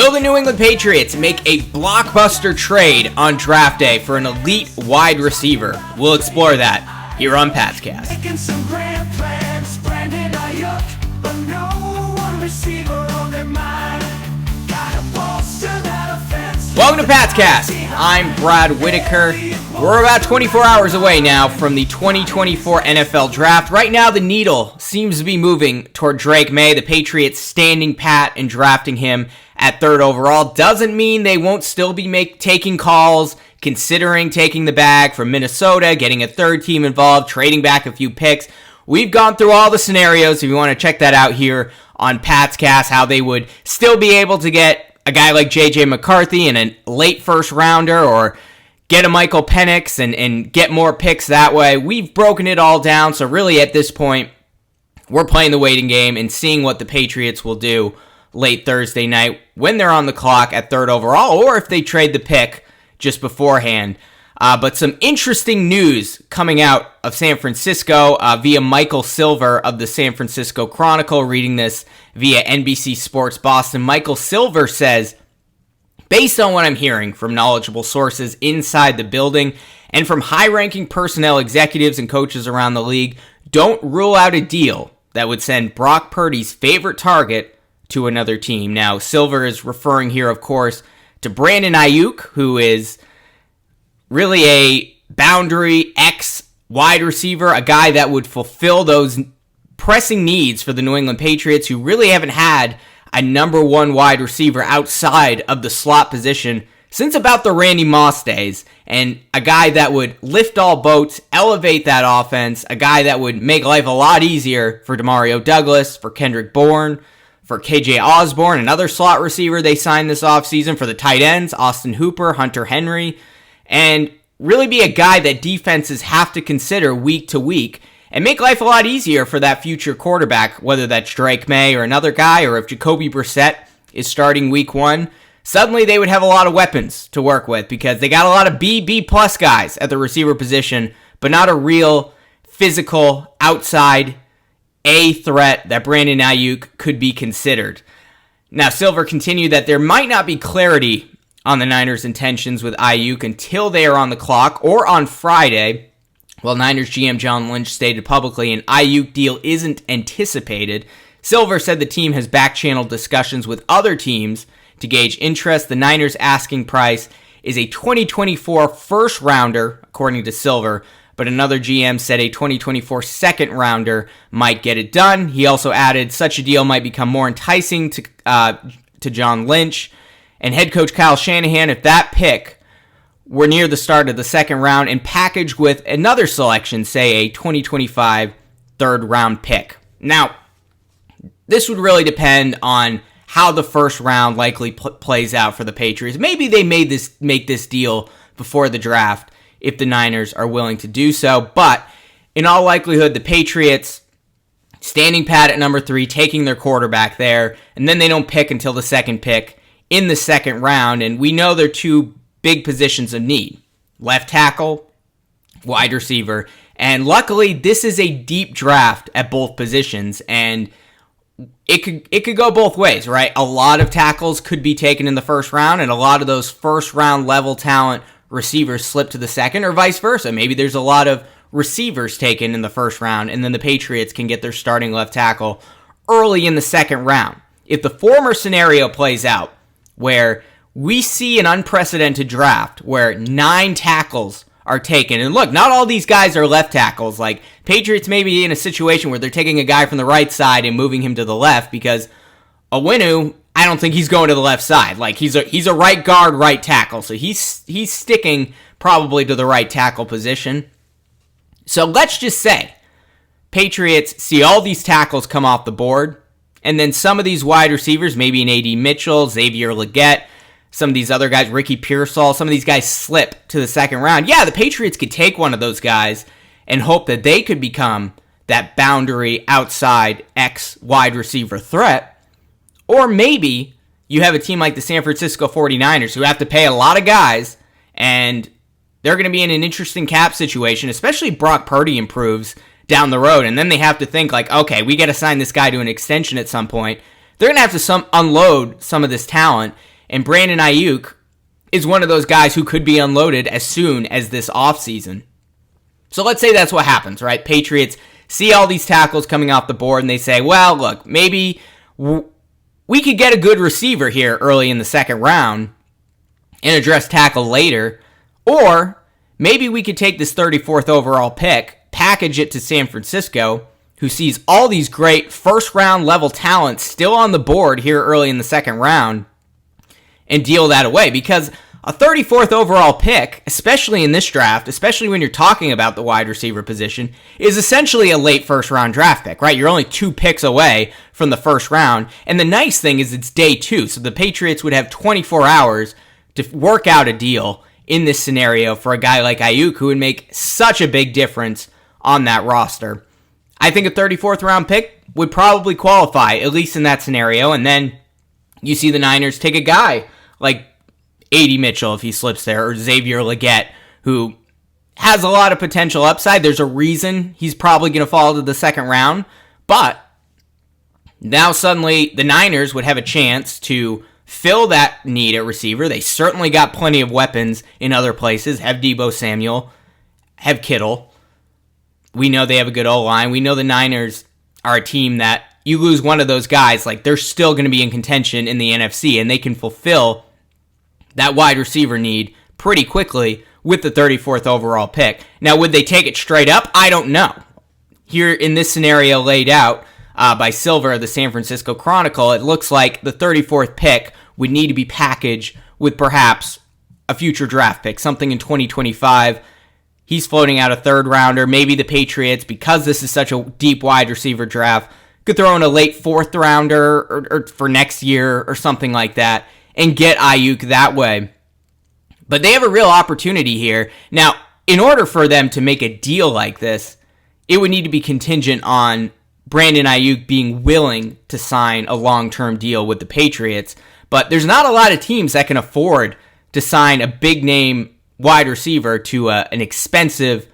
Will the New England Patriots make a blockbuster trade on draft day for an elite wide receiver? We'll explore that here on Patscast. Making some grand plans, Brandon Aiyuk, but no one receiver on their mind. Gotta bolster that offense. Welcome to Patscast. I'm Brad Whitaker. We're about 24 hours away now from the 2024 NFL Draft. Right now, the needle seems to be moving toward Drake May. The Patriots standing pat and drafting him at third overall. Doesn't mean they won't still be taking calls, considering taking the bag from Minnesota, getting a third team involved, trading back a few picks. We've gone through all the scenarios. If you want to check that out here on Patscast, how they would still be able to get a guy like J.J. McCarthy in a late first rounder, or get a Michael Penix and get more picks that way. We've broken it all down, so really at this point, we're playing the waiting game and seeing what the Patriots will do late Thursday night when they're on the clock at third overall, or if they trade the pick just beforehand. But some interesting news coming out of San Francisco via Michael Silver of the San Francisco Chronicle, reading this via NBC Sports Boston. Michael Silver says, based on what I'm hearing from knowledgeable sources inside the building and from high-ranking personnel executives and coaches around the league, don't rule out a deal that would send Brock Purdy's favorite target to another team. Now, Silver is referring here, of course, to Brandon Aiyuk, who is really a boundary X wide receiver, a guy that would fulfill those pressing needs for the New England Patriots, who really haven't had a number one wide receiver outside of the slot position since about the Randy Moss days, and a guy that would lift all boats, elevate that offense, a guy that would make life a lot easier for Demario Douglas, for Kendrick Bourne, for KJ Osborne, another slot receiver they signed this offseason, for the tight ends, Austin Hooper, Hunter Henry, and really be a guy that defenses have to consider week to week and make life a lot easier for that future quarterback, whether that's Drake May or another guy, or if Jacoby Brissett is starting week one. Suddenly they would have a lot of weapons to work with because they got a lot of B+ guys at the receiver position, but not a real physical outside A threat that Brandon Aiyuk could be considered. Now, Silver continued that there might not be clarity on the Niners' intentions with Aiyuk until they are on the clock or on Friday. While Niners GM John Lynch stated publicly an Aiyuk deal isn't anticipated, Silver said the team has back-channeled discussions with other teams to gauge interest. The Niners' asking price is a 2024 first-rounder, according to Silver, but another GM said a 2024 second-rounder might get it done. He also added such a deal might become more enticing to John Lynch and head coach Kyle Shanahan if that pick were near the start of the second round and packaged with another selection, say a 2025 third-round pick. Now, this would really depend on how the first round likely plays out for the Patriots. Maybe they make this deal before the draft if the Niners are willing to do so, but in all likelihood, the Patriots standing pat at number 3, taking their quarterback there, and then they don't pick until the second pick in the second round, and we know they're two big positions of need: left tackle, wide receiver, and luckily this is a deep draft at both positions, and it could go both ways, right? A lot of tackles could be taken in the first round, and a lot of those first round level talent receivers slip to the second, or vice versa. Maybe there's a lot of receivers taken in the first round, and then the Patriots can get their starting left tackle early in the second round. If the former scenario plays out, where we see an unprecedented draft where 9 tackles are taken, and look, not all these guys are left tackles. Like, Patriots may be in a situation where they're taking a guy from the right side and moving him to the left, because Owenu, I don't think he's going to the left side. Like, he's a right guard, right tackle, so he's sticking probably to the right tackle position. So let's just say Patriots see all these tackles come off the board, and then some of these wide receivers, maybe an A.D. Mitchell, Xavier Legette, some of these other guys, Ricky Pearsall, some of these guys slip to the second round. Yeah, the Patriots could take one of those guys and hope that they could become that boundary outside X wide receiver threat. Or maybe you have a team like the San Francisco 49ers who have to pay a lot of guys, and they're going to be in an interesting cap situation, especially if Brock Purdy improves down the road. And then they have to think like, okay, we got to sign this guy to an extension at some point. They're going to have to unload some of this talent. And Brandon Aiyuk is one of those guys who could be unloaded as soon as this offseason. So let's say that's what happens, right? Patriots see all these tackles coming off the board and they say, well, look, maybe we could get a good receiver here early in the second round and address tackle later. Or maybe we could take this 34th overall pick, package it to San Francisco, who sees all these great first-round level talents still on the board here early in the second round, and deal that away. Because a 34th overall pick, especially in this draft, especially when you're talking about the wide receiver position, is essentially a late first-round draft pick, right? You're only 2 picks away from the first round. And the nice thing is it's day 2, so the Patriots would have 24 hours to work out a deal in this scenario for a guy like Aiyuk, who would make such a big difference on that roster. I think a 34th round pick would probably qualify, at least in that scenario. And then you see the Niners take a guy like A.D. Mitchell if he slips there, or Xavier Legette, who has a lot of potential upside. There's a reason he's probably going to fall to the second round. But now suddenly the Niners would have a chance to fill that need at receiver. They certainly got plenty of weapons in other places. Have Deebo Samuel, have Kittle. We know they have a good O-line. We know the Niners are a team that you lose one of those guys, like they're still going to be in contention in the NFC, and they can fulfill that wide receiver need pretty quickly with the 34th overall pick. Now, would they take it straight up? I don't know. Here in this scenario laid out by Silver of the San Francisco Chronicle, it looks like the 34th pick would need to be packaged with perhaps a future draft pick, something in 2025. He's floating out a third rounder. Maybe the Patriots, because this is such a deep wide receiver draft, could throw in a late fourth rounder or for next year or something like that and get Aiyuk that way. But they have a real opportunity here. Now, in order for them to make a deal like this, it would need to be contingent on Brandon Aiyuk being willing to sign a long-term deal with the Patriots. But there's not a lot of teams that can afford to sign a big-name wide receiver to an expensive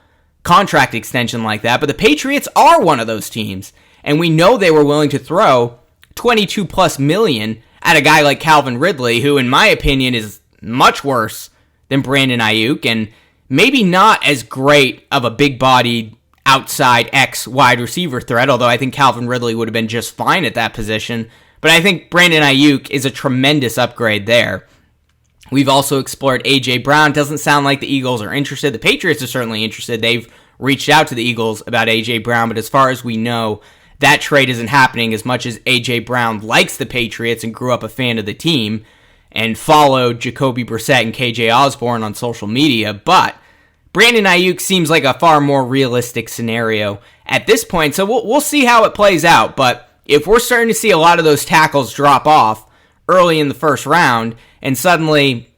contract extension like that. But the Patriots are one of those teams. And we know they were willing to throw $22+ million at a guy like Calvin Ridley, who in my opinion is much worse than Brandon Aiyuk and maybe not as great of a big-bodied outside X wide receiver threat, although I think Calvin Ridley would have been just fine at that position. But I think Brandon Aiyuk is a tremendous upgrade there. We've also explored A.J. Brown. Doesn't sound like the Eagles are interested. The Patriots are certainly interested. They've reached out to the Eagles about A.J. Brown, but as far as we know, that trade isn't happening as much as A.J. Brown likes the Patriots and grew up a fan of the team and followed Jacoby Brissett and KJ Osborne on social media. But Brandon Aiyuk seems like a far more realistic scenario at this point, so we'll see how it plays out. But if we're starting to see a lot of those tackles drop off early in the first round, and suddenly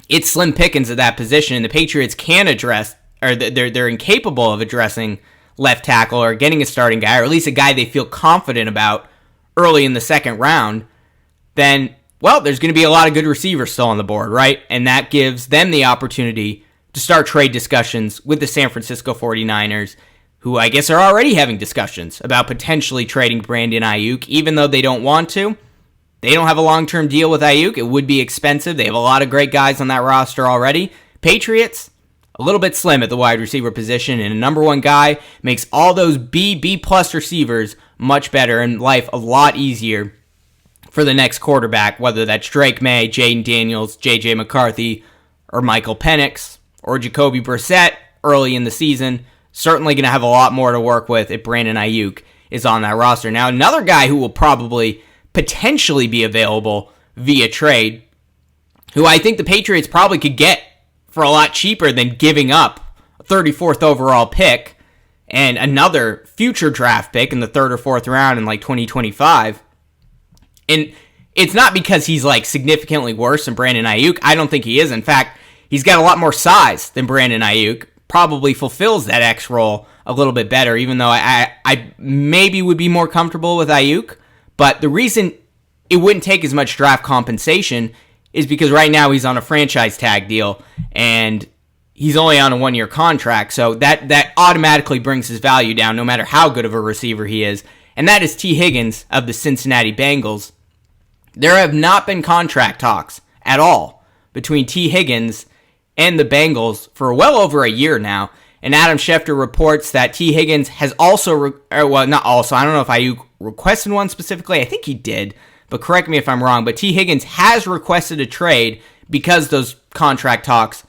it's slim pickings at that position, and the Patriots can address, or they're incapable of addressing left tackle or getting a starting guy, or at least a guy they feel confident about early in the second round, then, well, there's going to be a lot of good receivers still on the board, right? And that gives them the opportunity to start trade discussions with the San Francisco 49ers, who I guess are already having discussions about potentially trading Brandon Aiyuk, even though they don't want to. They don't have a long-term deal with Aiyuk. It would be expensive. They have a lot of great guys on that roster already. Patriots, a little bit slim at the wide receiver position, and a number one guy makes all those B-plus receivers much better and life a lot easier for the next quarterback, whether that's Drake May, Jaden Daniels, J.J. McCarthy, or Michael Penix, or Jacoby Brissett early in the season. Certainly going to have a lot more to work with if Brandon Aiyuk is on that roster. Now, another guy who will probably potentially be available via trade, who I think the Patriots probably could get for a lot cheaper than giving up a 34th overall pick and another future draft pick in the third or fourth round in like 2025. And it's not because he's like significantly worse than Brandon Aiyuk. I don't think he is. In fact, he's got a lot more size than Brandon Aiyuk. Probably fulfills that X role a little bit better, even though I maybe would be more comfortable with Aiyuk. But the reason it wouldn't take as much draft compensation is because right now he's on a franchise tag deal, and he's only on a one-year contract, so that automatically brings his value down no matter how good of a receiver he is. And that is T. Higgins of the Cincinnati Bengals. There have not been contract talks at all between T. Higgins and the Bengals for well over a year now. And Adam Schefter reports that T. Higgins has also, not also, I don't know if Aiyuk requested one specifically. I think he did, but correct me if I'm wrong. But T. Higgins has requested a trade because those contract talks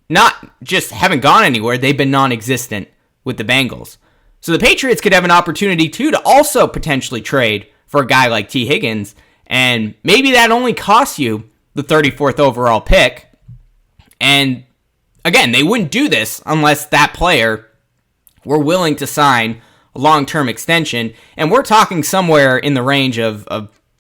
not just haven't gone anywhere, they've been non-existent with the Bengals. So the Patriots could have an opportunity, too, to also potentially trade for a guy like T. Higgins. And maybe that only costs you the 34th overall pick. And again, they wouldn't do this unless that player were willing to sign a long-term extension. And we're talking somewhere in the range of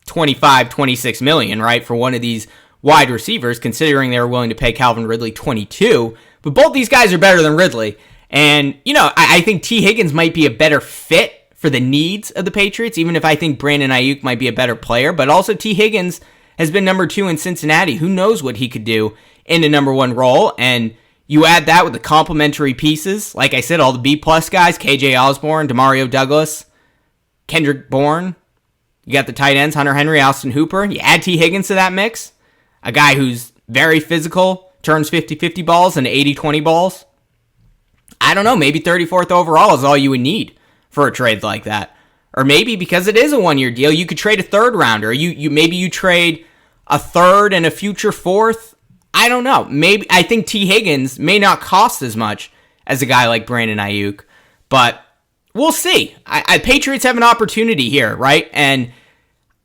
25, 26 million, right, for one of these wide receivers, considering they were willing to pay Calvin Ridley 22. But both these guys are better than Ridley. And, I think T. Higgins might be a better fit for the needs of the Patriots, even if I think Brandon Aiyuk might be a better player. But also T. Higgins has been number 2 in Cincinnati. Who knows what he could do in the number 1 role? And you add that with the complementary pieces. Like I said, all the B-plus guys, KJ Osborne, Demario Douglas, Kendrick Bourne. You got the tight ends, Hunter Henry, Austin Hooper. You add T. Higgins to that mix, a guy who's very physical, turns 50-50 balls and 80-20 balls. I don't know, maybe 34th overall is all you would need for a trade like that. Or maybe because it is a one-year deal, you could trade a third rounder. Maybe you trade a third and a future fourth. I don't know. Maybe I think T. Higgins may not cost as much as a guy like Brandon Aiyuk, but we'll see. Patriots have an opportunity here, right? And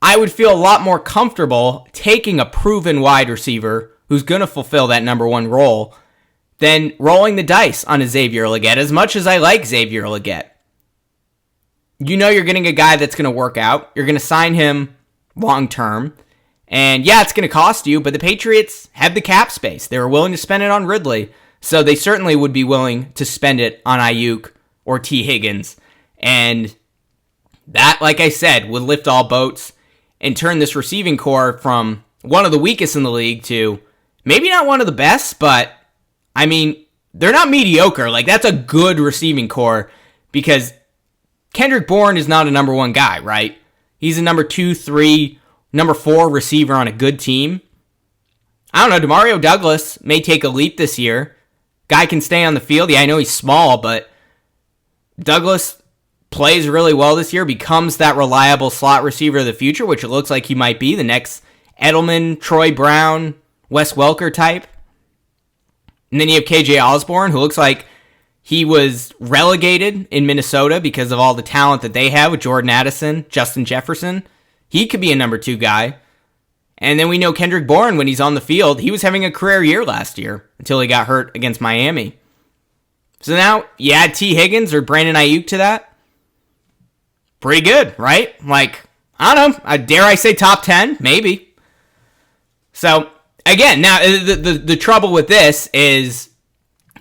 I would feel a lot more comfortable taking a proven wide receiver who's going to fulfill that number 1 role than rolling the dice on a Xavier Legette, as much as I like Xavier Legette. You're getting a guy that's going to work out. You're going to sign him long term. And yeah, it's going to cost you, but the Patriots have the cap space. They were willing to spend it on Ridley, so they certainly would be willing to spend it on Aiyuk or T. Higgins. And that, like I said, would lift all boats and turn this receiving core from one of the weakest in the league to maybe not one of the best, but I mean, they're not mediocre. Like, that's a good receiving core because Kendrick Bourne is not a number 1 guy, right? He's a number 2, 3, number 4 receiver on a good team. I don't know, Demario Douglas may take a leap this year. Guy can stay on the field. Yeah, I know he's small, but Douglas plays really well this year, becomes that reliable slot receiver of the future, which it looks like he might be, the next Edelman, Troy Brown, Wes Welker type. And then you have KJ Osborne, who looks like he was relegated in Minnesota because of all the talent that they have with Jordan Addison, Justin Jefferson. He could be a number 2 guy. And then we know Kendrick Bourne, when he's on the field, he was having a career year last year until he got hurt against Miami. So now you add T. Higgins or Brandon Aiyuk to that. Pretty good, right? Like, I don't know. Dare I say top 10? Maybe. So, again, now the trouble with this is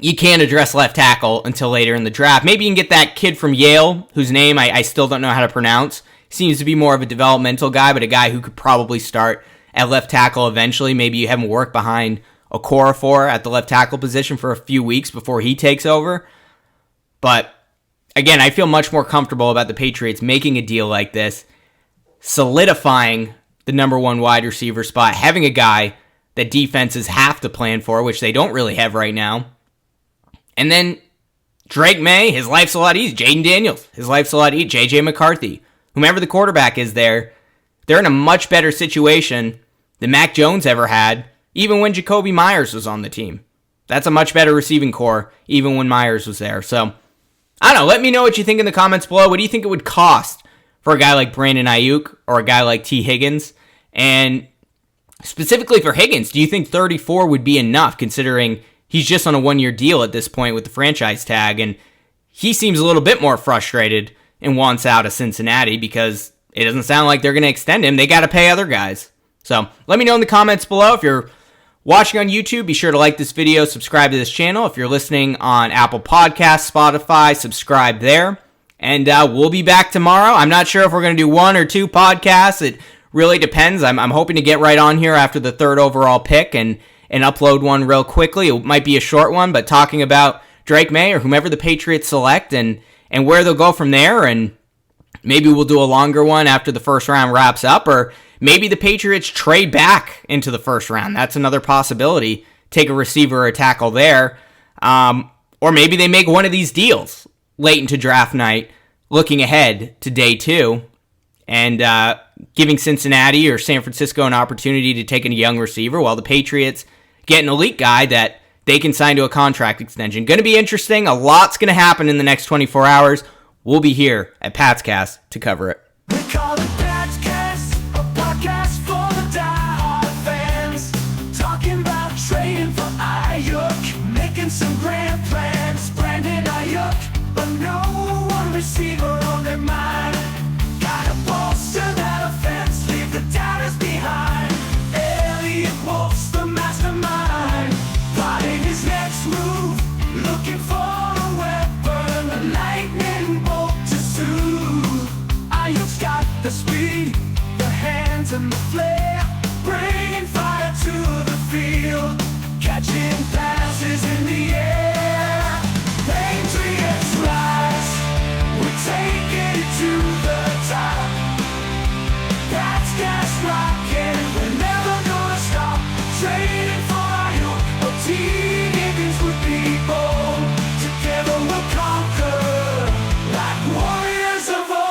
you can't address left tackle until later in the draft. Maybe you can get that kid from Yale, whose name I still don't know how to pronounce. Seems to be more of a developmental guy, but a guy who could probably start at left tackle eventually. Maybe you have him work behind Okorafor at the left tackle position for a few weeks before he takes over. But again, I feel much more comfortable about the Patriots making a deal like this, solidifying the number 1 wide receiver spot, having a guy that defenses have to plan for, which they don't really have right now. And then Drake May, his life's a lot easier. Jaden Daniels, his life's a lot easier. J.J. McCarthy, whomever the quarterback is there, they're in a much better situation than Mac Jones ever had, even when Jacoby Myers was on the team. That's a much better receiving core, even when Myers was there. So, I don't know. Let me know what you think in the comments below. What do you think it would cost for a guy like Brandon Aiyuk or a guy like T. Higgins? And specifically for Higgins, do you think 34 would be enough, considering he's just on a 1-year deal at this point with the franchise tag, and he seems a little bit more frustrated and wants out of Cincinnati because it doesn't sound like they're going to extend him. They got to pay other guys. So let me know in the comments below. If you're watching on YouTube, be sure to like this video, subscribe to this channel. If you're listening on Apple Podcasts, Spotify, subscribe there. And we'll be back tomorrow. I'm not sure if we're going to do 1 or 2 podcasts. It really depends. I'm hoping to get right on here after the 3rd overall pick and upload one real quickly. It might be a short one, but talking about Drake May or whomever the Patriots select and where they'll go from there. And maybe we'll do a longer one after the first round wraps up, or maybe the Patriots trade back into the first round. That's another possibility. Take a receiver or a tackle there. Or maybe they make one of these deals late into draft night, looking ahead to day 2, and giving Cincinnati or San Francisco an opportunity to take a young receiver while the Patriots get an elite guy that they can sign to a contract extension. Going to be interesting. A lot's going to happen in the next 24 hours. We'll be here at Pat's Cast to cover it. We call it Pat's Cast, a podcast for the die-hard fans. Talking about trading for Aiyuk, making some grand plans. Brandon Aiyuk, but no one receiver on their mind. Gotta bolster that offense, leave the doubters behind. Elliott Wolf's the mastermind, plotting his next move, looking for a weapon, a lightning bolt to soothe. Aiyuk's got the speed, the hands and the flair, bringing fire to the field, catching passes in the air. Patriots rise, we're taking it to the top. Pat's Cast rocking, we're never gonna stop. Trading for Aiyuk, or T. Higgins would be bold. Together we'll conquer, like warriors of old.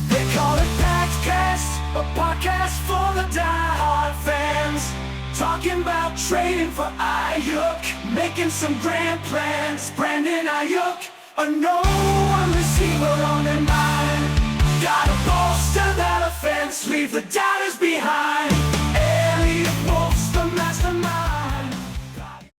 They call it Pat's Cast, a podcast for the die-hard fans. Talking about trading for Aiyuk, making some grand plans. Brandon Aiyuk, a no one receiver on their mind. Gotta bolster that offense, leave the doubt